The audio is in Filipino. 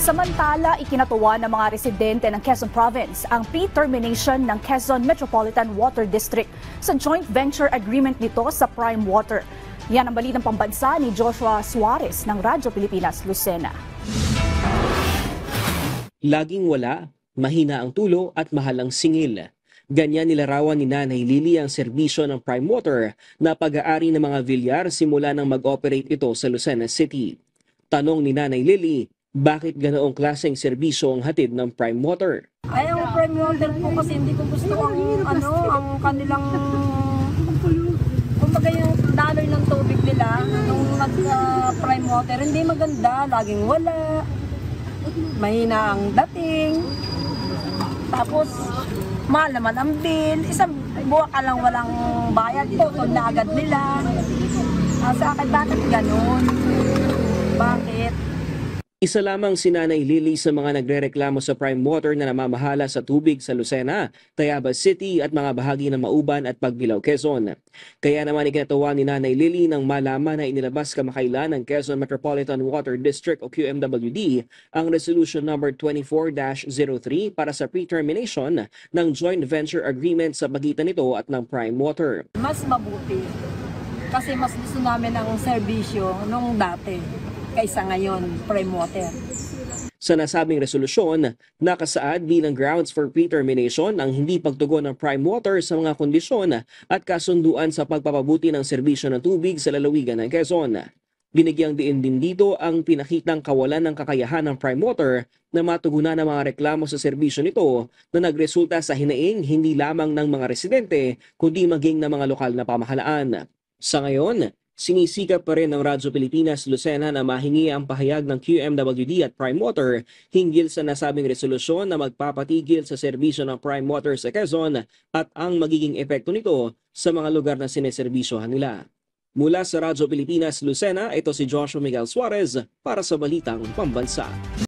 Samantala, ikinatuwa ng mga residente ng Quezon Province ang pre-termination ng Quezon Metropolitan Water District sa joint venture agreement nito sa Prime Water. Yan ang balitang pambansa ni Joshua Suarez ng Radyo Pilipinas, Lucena. Laging wala, mahina ang tulo at mahal ang singil. Ganyan nilarawan ni Nanay Lily ang serbisyo ng Prime Water na pag-aari ng mga Villar simula nang mag-operate ito sa Lucena City. Tanong ni Nanay Lily, bakit ganoong klaseng serbisyo ang hatid ng Prime Water? Ay, ang Prime Water po kasi hindi ko gusto ang kanilang, kumbaga yung daloy ng tubig nila nung nag-Prime Water, hindi maganda, laging wala, mahina ang dating, tapos mahal naman ang bill, isang buwan ka lang walang bayad, tutol na agad nila. Sa akin, bakit ganun? Bakit? Isa lamang si Nanay Lily sa mga nagrereklamo sa Prime Water na namamahala sa tubig sa Lucena, Tayabas City at mga bahagi ng Mauban at Pagbilao, Quezon. Kaya naman ikinatuwa ni Nanay Lily nang malaman na inilabas kamakailan ng Quezon Metropolitan Water District o QMWD ang Resolution number 24-03 para sa pre-termination ng joint venture agreement sa pagitan nito at ng Prime Water. Mas mabuti kasi mas gusto namin ang serbisyo nung dati kaysa ngayon, Prime Water. Sa nasabing resolusyon, nakasaad bilang grounds for pre-termination ang hindi pagtugon ng Prime Water sa mga kondisyon at kasunduan sa pagpapabuti ng serbisyo ng tubig sa lalawigan ng Quezon. Binigyang diin din dito ang pinakitang kawalan ng kakayahan ng Prime Water na matugunan ang mga reklamo sa serbisyo nito na nagresulta sa hinaing hindi lamang ng mga residente kundi maging ng mga lokal na pamahalaan. Sa ngayon, sinisikap pa rin ng Radyo Pilipinas Lucena na mahingi ang pahayag ng QMWD at Prime Water hinggil sa nasabing resolusyon na magpapatigil sa serbisyo ng Prime Water sa Quezon at ang magiging epekto nito sa mga lugar na sineserbisyohan nila. Mula sa Radyo Pilipinas Lucena, ito si Joshua Miguel Suarez para sa Balitang Pambansa.